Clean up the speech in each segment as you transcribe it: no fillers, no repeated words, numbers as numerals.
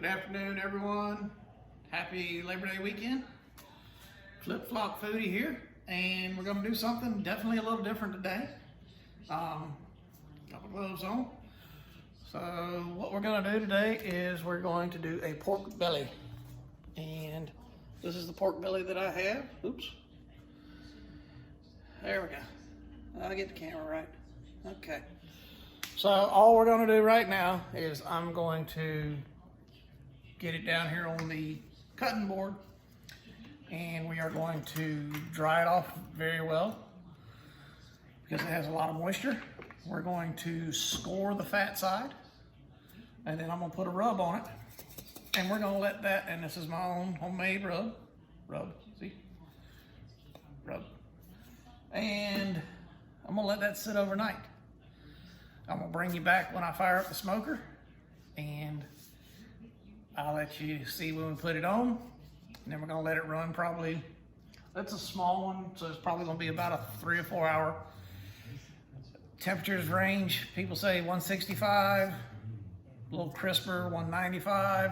Good afternoon, everyone. Happy Labor Day weekend. Flip FLOP Foodie here, and we're going to do something definitely a little different today. Got my gloves on. So what we're going to do today is we're going to do a pork belly, and this is the pork belly that I have. Oops. There we go. I'll get the camera right. Okay. So all we're going to do right now is I'm going to get it down here on the cutting board, and we are going to dry it off very well because it has a lot of moisture. We're going to score the fat side, and then I'm going to put a rub on it, and we're going to let that, and this is my own homemade rub, see, rub, and I'm going to let that sit overnight. I'm going to bring you back when I fire up the smoker, and I'll let you see when we put it on, and then we're going to let it run probably, that's a small one, so it's probably going to be about a 3 or 4 hour. Temperatures range, people say 165, a little crisper, 195.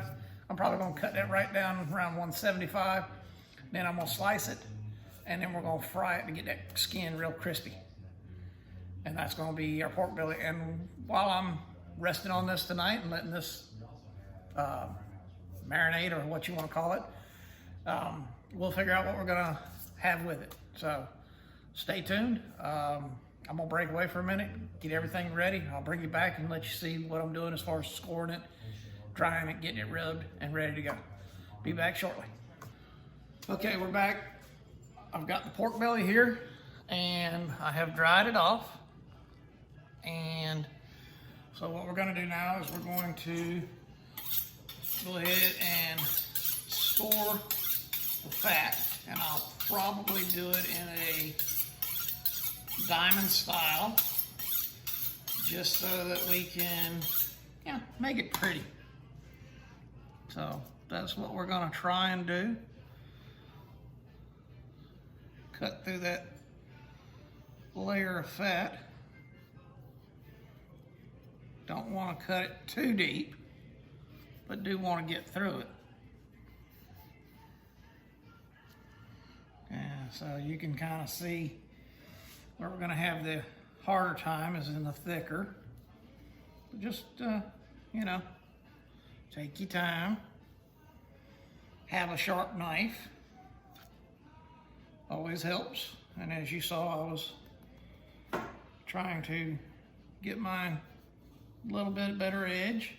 I'm probably going to cut that right down around 175. Then I'm going to slice it, and then we're going to fry it to get that skin real crispy. And that's going to be our pork belly. And while I'm resting on this tonight and letting this marinate, or what you want to call it, we'll figure out what we're going to have with it. So stay tuned. I'm going to break away for a minute, get everything ready. I'll bring you back and let you see what I'm doing as far as scoring it, drying it, getting it rubbed, and ready to go. Be back shortly. Okay, we're back. I've got the pork belly here, and I have dried it off. And so what we're going to do now is we're going to go ahead and score the fat, and I'll probably do it in a diamond style, just so that we can, make it pretty. So that's what we're going to try and do. Cut through that layer of fat. Don't want to cut it too deep, but do want to get through it. So you can kind of see where we're going to have the harder time is in the thicker. But just, take your time. Have a sharp knife. Always helps. And as you saw, I was trying to get mine a little bit better edge.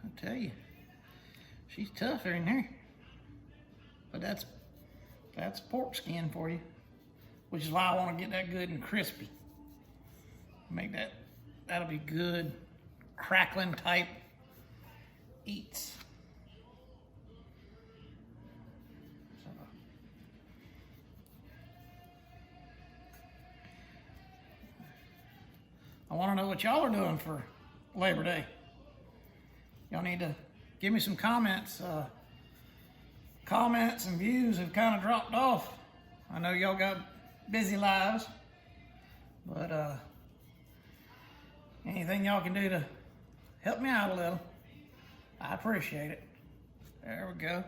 I tell you, she's tough in there. But that's pork skin for you, which is why I want to get that good and crispy. Make that'll be good, crackling type eats. So, I want to know what y'all are doing for Labor Day. Y'all need to give me some comments. Comments and views have kind of dropped off. I know y'all got busy lives, but anything y'all can do to help me out a little, I appreciate it. There we go.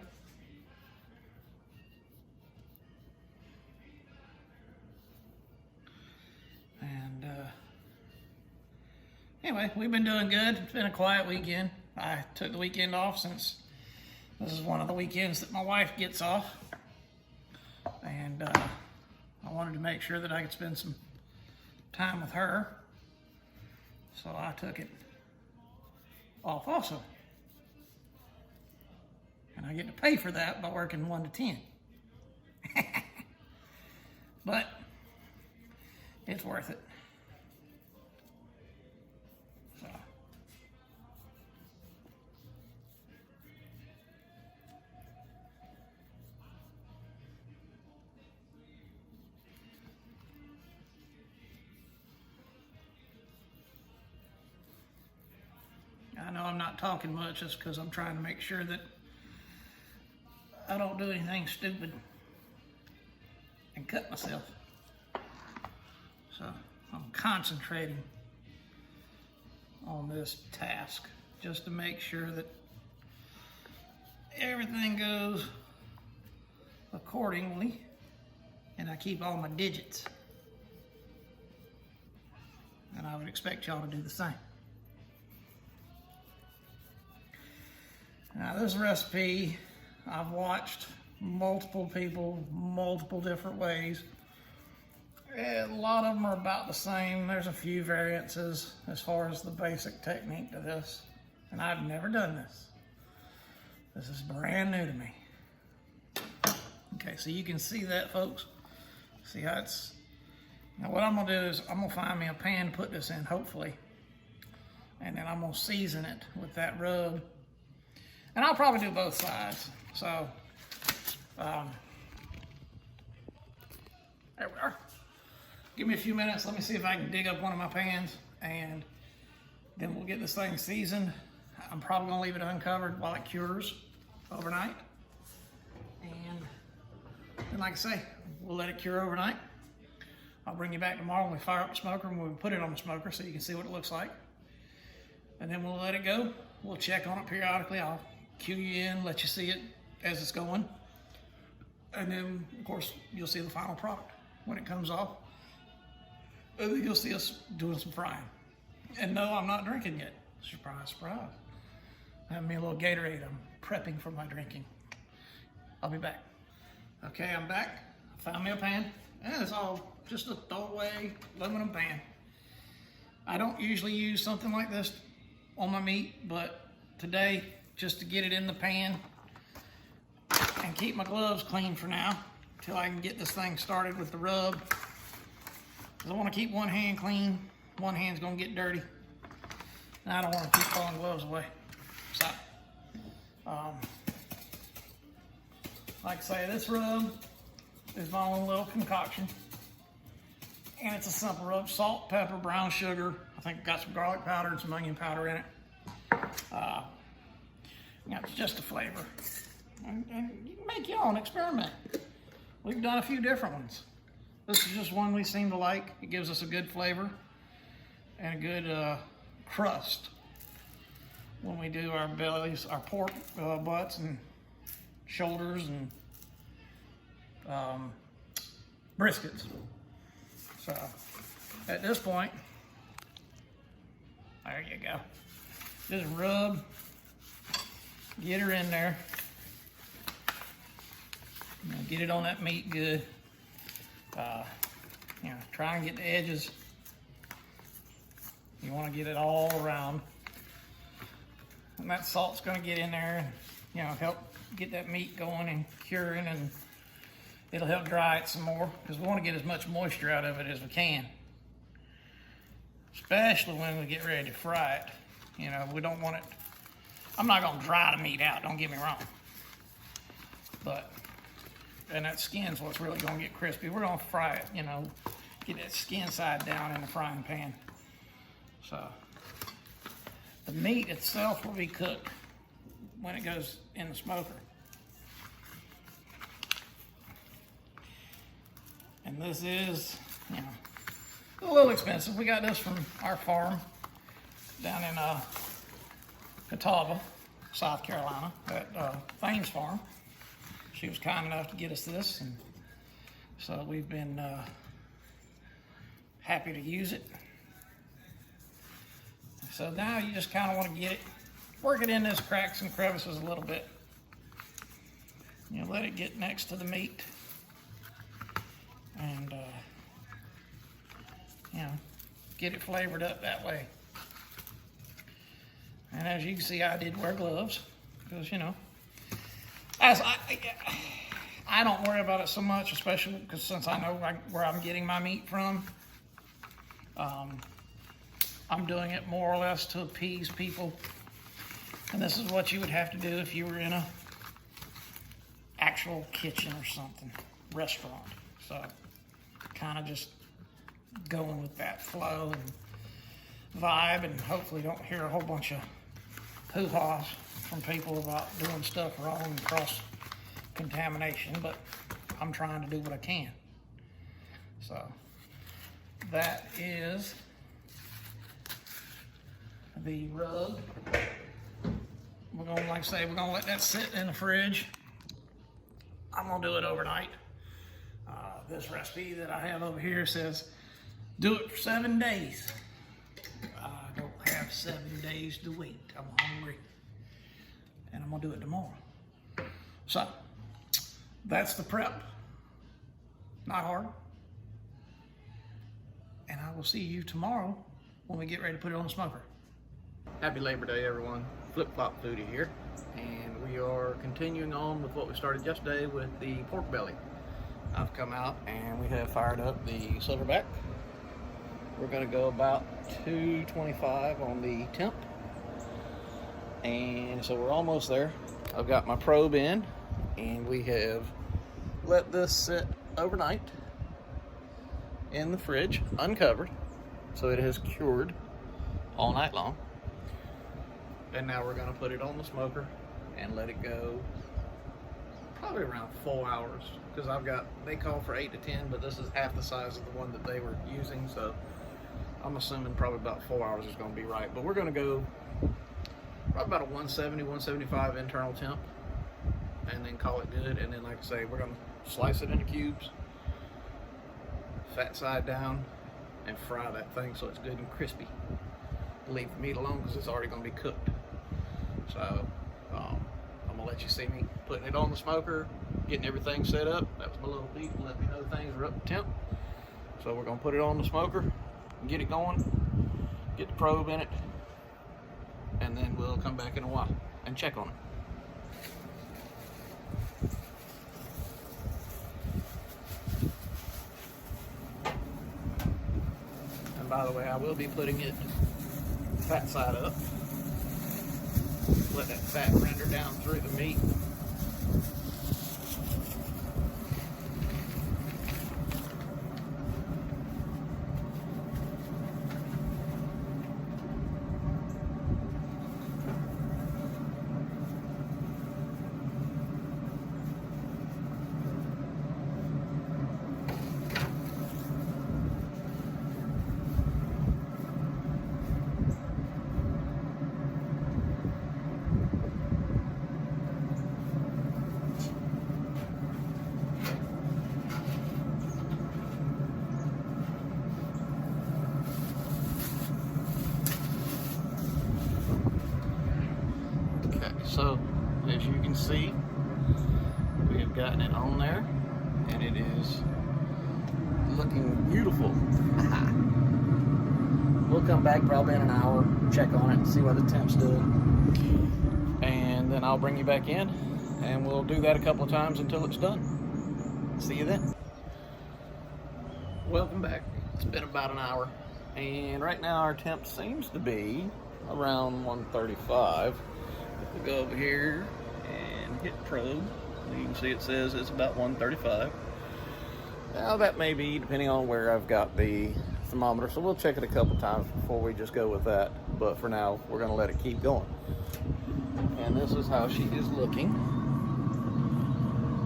And anyway, we've been doing good. It's been a quiet weekend. I took the weekend off since this is one of the weekends that my wife gets off, and I wanted to make sure that I could spend some time with her, so I took it off also. And I get to pay for that by working 1 to 10. But it's worth it. So. I know I'm not talking much just because I'm trying to make sure that I don't do anything stupid and cut myself. So I'm concentrating on this task just to make sure that everything goes accordingly and I keep all my digits. And I would expect y'all to do the same. Now this recipe, I've watched multiple people, multiple different ways. A lot of them are about the same. There's a few variances as far as the basic technique to this. And I've never done this. This is brand new to me. Okay, so you can see that, folks. See how it's... Now what I'm gonna do is I'm gonna find me a pan to put this in, hopefully. And then I'm gonna season it with that rub. And I'll probably do both sides. So, there we are. Give me a few minutes. Let me see if I can dig up one of my pans, and then we'll get this thing seasoned. I'm probably gonna leave it uncovered while it cures overnight. And then, like I say, we'll let it cure overnight. I'll bring you back tomorrow when we fire up the smoker and we'll put it on the smoker so you can see what it looks like. And then we'll let it go. We'll check on it periodically. I'll cue you in, let you see it as it's going. And then, of course, you'll see the final product when it comes off. And then you'll see us doing some frying. And no, I'm not drinking yet. Surprise, surprise. Having me a little Gatorade. I'm prepping for my drinking. I'll be back. Okay, I'm back. I found me a pan. And it's all just a throwaway aluminum pan. I don't usually use something like this on my meat, but today, just to get it in the pan and keep my gloves clean for now, till I can get this thing started with the rub. Because I want to keep one hand clean, one hand's gonna get dirty. And I don't want to keep throwing gloves away. So, like I say, this rub is my own little concoction. And it's a simple rub: salt, pepper, brown sugar. I think got some garlic powder and some onion powder in it. It's just a flavor. And you can make your own, experiment. We've done a few different ones. This is just one we seem to like. It gives us a good flavor and a good crust when we do our bellies, our pork butts and shoulders and briskets. So at this point, there you go. Just rub, get her in there. Get it on that meat good. Try and get the edges. You want to get it all around. And that salt's going to get in there and, help get that meat going and curing, and it'll help dry it some more because we want to get as much moisture out of it as we can. Especially when we get ready to fry it. We don't want it, I'm not going to dry the meat out, don't get me wrong. And that skin's what's really going to get crispy. We're going to fry it, get that skin side down in the frying pan. So the meat itself will be cooked when it goes in the smoker. And this is, a little expensive. We got this from our farm down in Catawba, South Carolina, at THAME'S farm. She was kind enough to get us this, and so we've been happy to use it. So now you just kind of want to get it, work it in this cracks and crevices a little bit. Let it get next to the meat, and get it flavored up that way. And as you can see, I did wear gloves because as I don't worry about it so much, especially because since I know where I'm getting my meat from. I'm doing it more or less to appease people. And this is what you would have to do if you were in a actual kitchen or something, restaurant. So kind of just going with that flow and vibe, and hopefully don't hear a whole bunch of hoo-haws from people about doing stuff wrong and cross-contamination, but I'm trying to do what I can. So that is the rub. We're gonna, like I say, we're gonna let that sit in the fridge. I'm gonna do it overnight. This recipe that I have over here says do it for 7 days. I don't have 7 days to wait. I'm hungry. And I'm gonna do it tomorrow. So, that's the prep. Not hard. And I will see you tomorrow when we get ready to put it on the smoker. Happy Labor Day, everyone. Flip FLOP Foodie here. And we are continuing on with what we started yesterday with the pork belly. I've come out and we have fired up the silverback. We're gonna go about 225 on the temp. And so we're almost there. I've got my probe in and we have let this sit overnight in the fridge, uncovered, so it has cured all night long. And now we're gonna put it on the smoker and let it go probably around 4 hours, because they call for 8 to 10, but this is half the size of the one that they were using, so I'm assuming probably about 4 hours is gonna be right. But we're gonna go probably about a 170, 175 internal temp, and then call it good. And then, like I say, we're gonna slice it into cubes, fat side down, and fry that thing so it's good and crispy. Leave the meat alone because it's already gonna be cooked. So I'm gonna let you see me putting it on the smoker, getting everything set up. That was my little beep, let me know things are up to temp. So we're gonna put it on the smoker, get it going, get the probe in it, and then we'll come back in a while and check on it. And by the way, I will be putting it fat side up. Let that fat render down through the meat. So, as you can see, we have gotten it on there, and it is looking beautiful. We'll come back probably in an hour, check on it, and see what the temp's doing. And then I'll bring you back in, and we'll do that a couple of times until it's done. See you then. Welcome back. It's been about an hour, and right now our temp seems to be around 135. We'll go over here and hit probe. You can see it says it's about 135. Now that may be depending on where I've got the thermometer, so we'll check it a couple times before we just go with that. But for now, we're going to let it keep going. And this is how she is looking.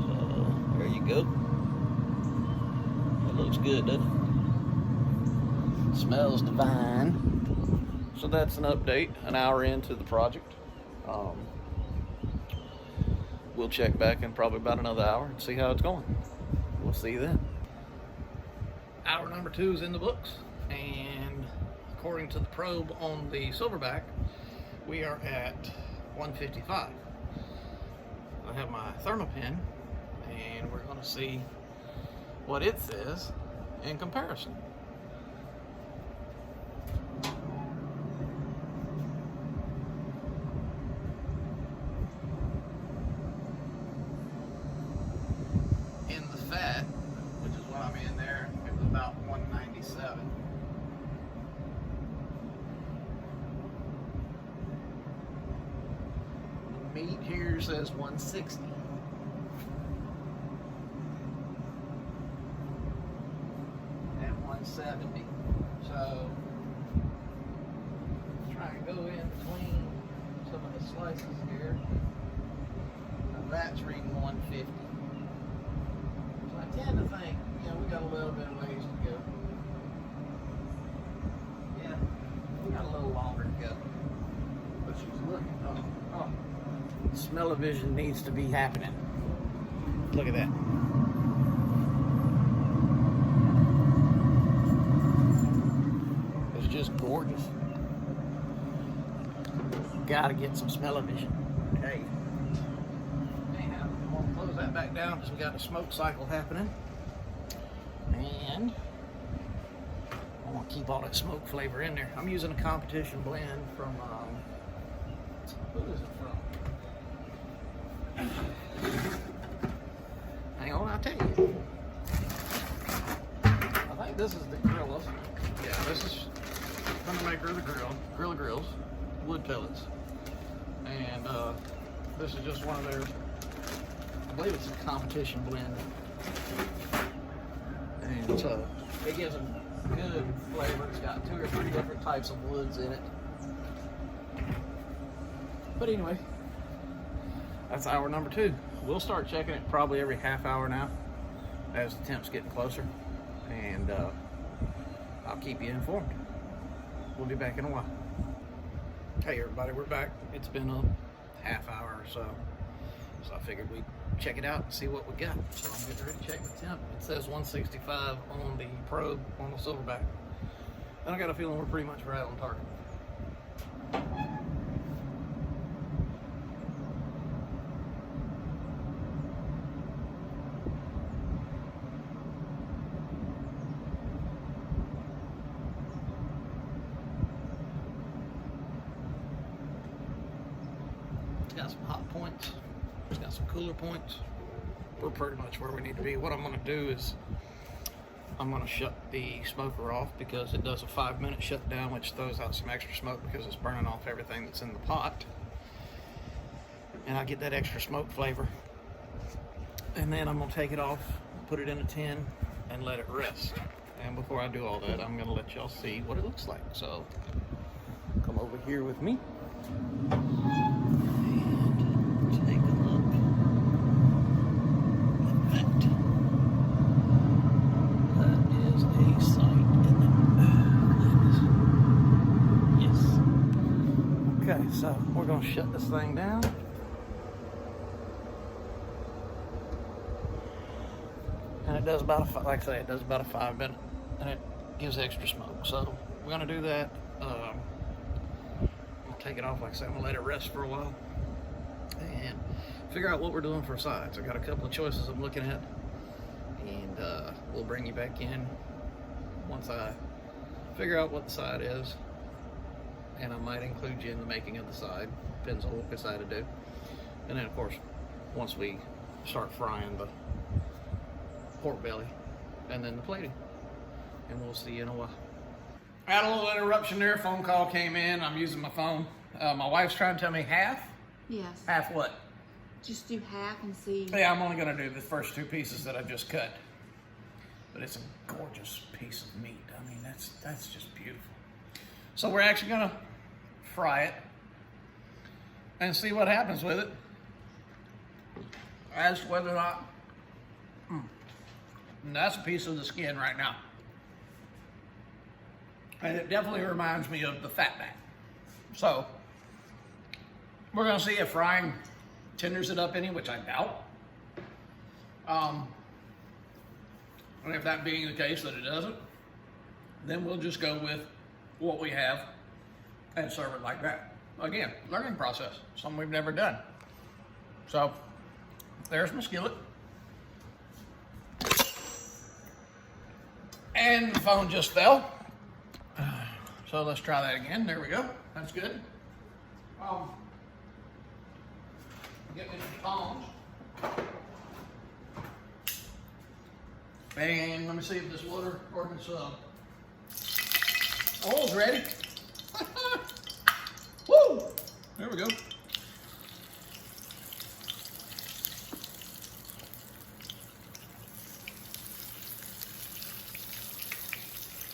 So there you go. It looks good, doesn't it? Smells divine. So that's an update, an hour into the project. We'll check back in probably about another hour and see how it's going. We'll see you then. Hour number 2 is in the books, and according to the probe on the silverback, we are at 155. I have my thermopen, and we're going to see what it says in comparison. Fat, which is what I'm in there, it was about 197. The meat here says 160. And 170. So try and go in between some of the slices here. Now that's reading 150. I tend to think, we got a little bit of ways to go. Yeah, we got a little longer to go. Smell-o-vision needs to be happening. Look at that. It's just gorgeous. Gotta get some smell-o-vision. Okay. Anyhow, I'm gonna close that back down because we got a smoke cycle happening. And I want to keep all that smoke flavor in there. I'm using a competition blend from, who is it from? Hang on, I'll tell you. I think this is the Grillas. Yeah, this is from the maker of the Grill Grills, wood pellets. And this is just one of their, I believe it's a competition blend. And so it gives them good flavor. It's got 2 or 3 different types of woods in it. But anyway, that's hour number 2. We'll start checking it probably every half hour now as the temp's getting closer. And I'll keep you informed. We'll be back in a while. Hey everybody, we're back. It's been a half hour or so. So I figured we'd check it out and see what we got. So I'm getting ready to check the temp. It says 165 on the probe on the silverback. And I got a feeling we're pretty much right on target. It's got some hot points. It's got some cooler points. We're pretty much where we need to be. What I'm going to do is I'm going to shut the smoker off because it does a 5-minute shutdown, which throws out some extra smoke because it's burning off everything that's in the pot. And I get that extra smoke flavor. And then I'm going to take it off, put it in a tin, and let it rest. And before I do all that, I'm going to let y'all see what it looks like. So come over here with me. So we're going to shut this thing down. And it does about, like I say, it does about a 5-minute, and it gives extra smoke. So we're going to do that. I'll take it off, like I say, I'm going to let it rest for a while and figure out what we're doing for sides. I got a couple of choices I'm looking at, and we'll bring you back in once I figure out what the side is. And I might include you in the making of the side. Depends on what we decide to do. And then, of course, once we start frying the pork belly, and then the plating. And we'll see you in a while. I had a little interruption there. Phone call came in. I'm using my phone. My wife's trying to tell me half. Yes. Half what? Just do half and see. Yeah, I'm only going to do the first 2 pieces that I just cut. But it's a gorgeous piece of meat. I mean, that's just beautiful. So we're actually going to fry it and see what happens with it as to whether or not and that's a piece of the skin right now, and it definitely reminds me of the fatback. So we're going to see if frying tenders it up any, which I doubt, and if that being the case that it doesn't, then we'll just go with what we have and serve it like that. Again, learning process, something we've never done. So there's my skillet. And the phone just fell. So let's try that again. There we go. That's good. Get me some tongs. And let me see if this water or this oil's ready. Woo! There we go.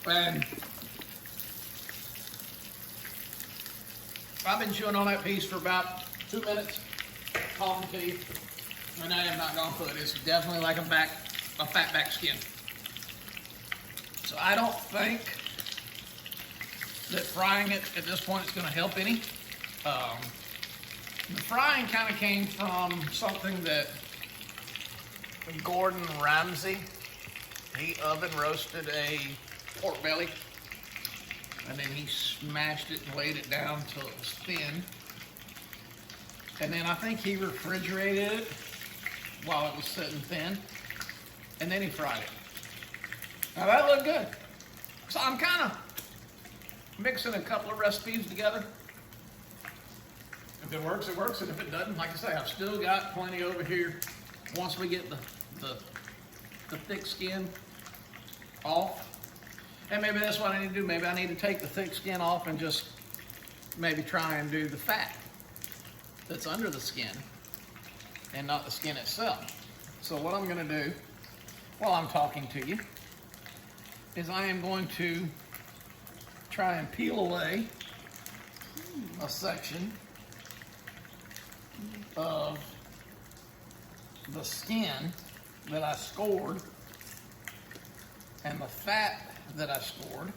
And I've been chewing on that piece for about 2 minutes, calling to you, and I am not gonna put it. It's definitely like a fat back skin. So I don't think that frying it at this point is gonna help any. The frying kind of came from something that Gordon Ramsay, he oven roasted a pork belly, and then he smashed it and laid it down till it was thin. And then I think he refrigerated it while it was sitting thin, and then he fried it. Now that looked good. So I'm kind of mixing a couple of recipes together. If it works, it works, and if it doesn't, like I say, I've still got plenty over here. Once we get the thick skin off, and maybe that's what I need to do. Maybe I need to take the thick skin off and just maybe try and do the fat that's under the skin and not the skin itself. So what I'm going to do while I'm talking to you is I am going to try and peel away a section of the skin that I scored and the fat that I scored,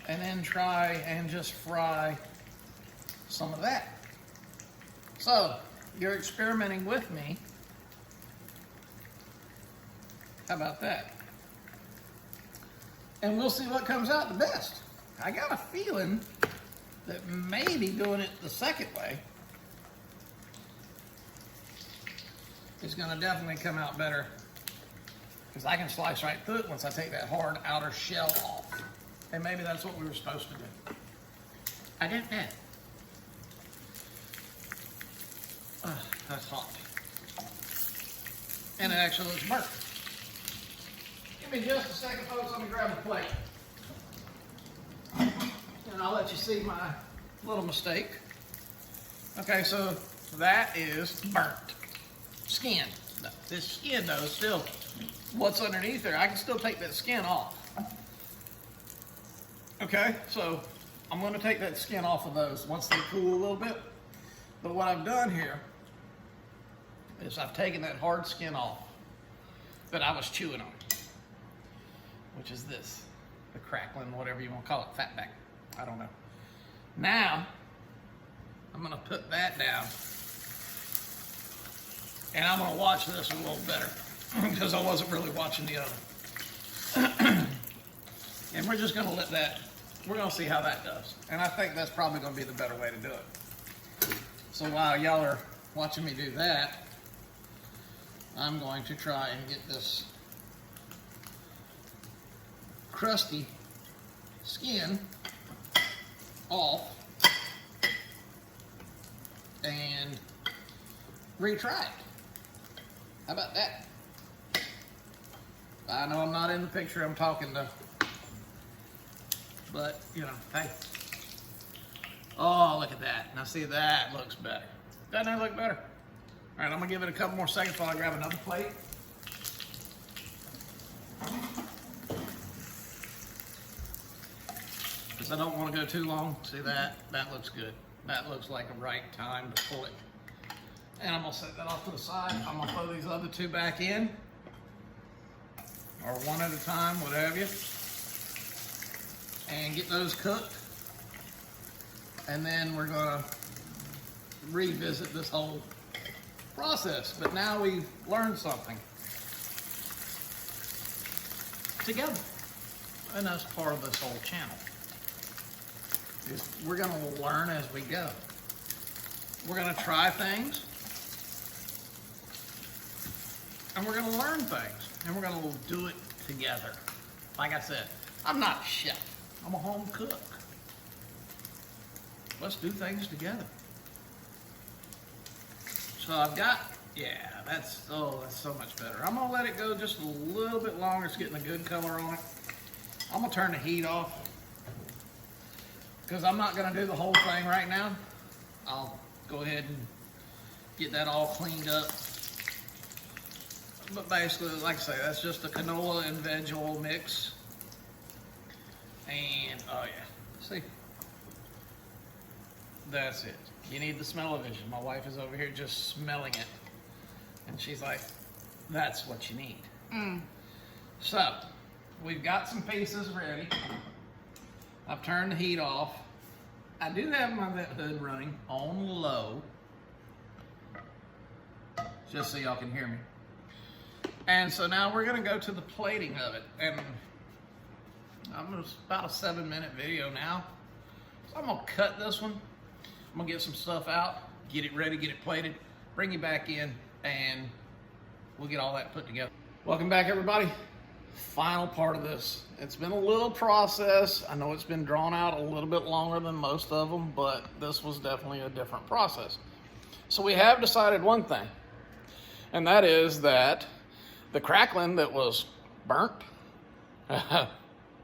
and then try and just fry some of that. So you're experimenting with me. How about that? And we'll see what comes out the best. I got a feeling that maybe doing it the second way is going to definitely come out better, because I can slice right through it once I take that hard outer shell off. And maybe that's what we were supposed to do. I don't know. That's hot. And it actually looks burnt. Give me just a second, folks. Let me grab a plate. And I'll let you see my little mistake. Okay, so that is burnt skin. This skin, though, is still what's underneath there. I can still take that skin off. Okay, so I'm going to take that skin off of those once they cool a little bit. But what I've done here is I've taken that hard skin off that I was chewing on, which is this, the crackling, whatever you want to call it, fat back. I don't know. Now, I'm going to put that down, and I'm going to watch this a little better because I wasn't really watching the other. And we're just going to let that, we're going to see how that does. And I think that's probably going to be the better way to do it. So while y'all are watching me do that, I'm going to try and get this crusty skin off and retry it. How about that? I know I'm not in the picture I'm talking to, but you know, hey. Oh, look at that. Now see, that looks better. Doesn't that look better? All right, I'm gonna give it a couple more seconds while I grab another plate. Because I don't want to go too long. See that? That looks good. That looks like a right time to pull it. And I'm gonna set that off to the side. I'm gonna throw these other two back in, or one at a time, whatever you, and get those cooked. And then we're gonna revisit this whole process. But now we've learned something together, and that's part of this whole channel. Is we're gonna learn as we go. We're gonna try things, and we're gonna learn things, and we're gonna do it together. Like I said, I'm not a chef. I'm a home cook. Let's do things together. So I've got, yeah, that's so much better. I'm gonna let it go just a little bit longer. It's getting a good color on it. I'm gonna turn the heat off because I'm not gonna do the whole thing right now. I'll go ahead and get that all cleaned up. But basically, like I say, that's just a canola and veg oil mix. And, oh yeah, see? That's it. You need the smell-o-vision. My wife is over here just smelling it. And she's like, that's what you need. So, we've got some pieces ready. I've turned the heat off. I do have my vet hood running on low, just so y'all can hear me. And so now we're gonna go to the plating of it. And about a 7-minute video now. So I'm gonna cut this one. I'm gonna get some stuff out, get it ready, get it plated, bring you back in, and we'll get all that put together. Welcome back, everybody. Final part of this. It's been a little process. I know it's been drawn out a little bit longer than most of them, but this was definitely a different process. So we have decided one thing, and that is that the crackling that was burnt,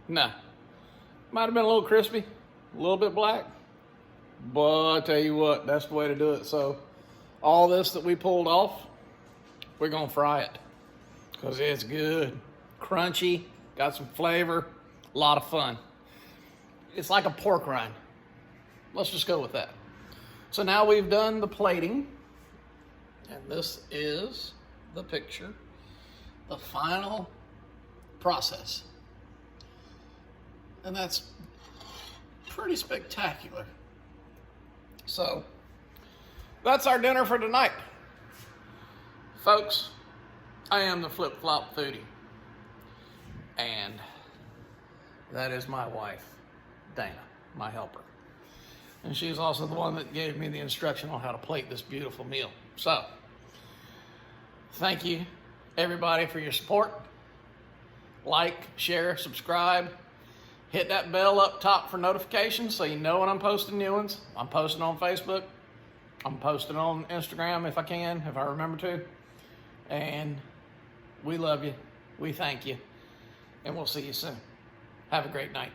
nah, might have been a little crispy, a little bit black, but I tell you what, that's the way to do it. So all this that we pulled off, we're gonna fry it because it's good, crunchy, got some flavor, a lot of fun. It's like a pork rind. Let's just go with that. So now we've done the plating, and this is the picture, the final process. And that's pretty spectacular. So that's our dinner for tonight. Folks, I am the Flip Flop Foodie. And that is my wife, Dana, my helper. And she's also the one that gave me the instruction on how to plate this beautiful meal. So, thank you, everybody, for your support. Like, share, subscribe. Hit that bell up top for notifications so you know when I'm posting new ones. I'm posting on Facebook. I'm posting on Instagram if I can, if I remember to. And we love you. We thank you. And we'll see you soon. Have a great night.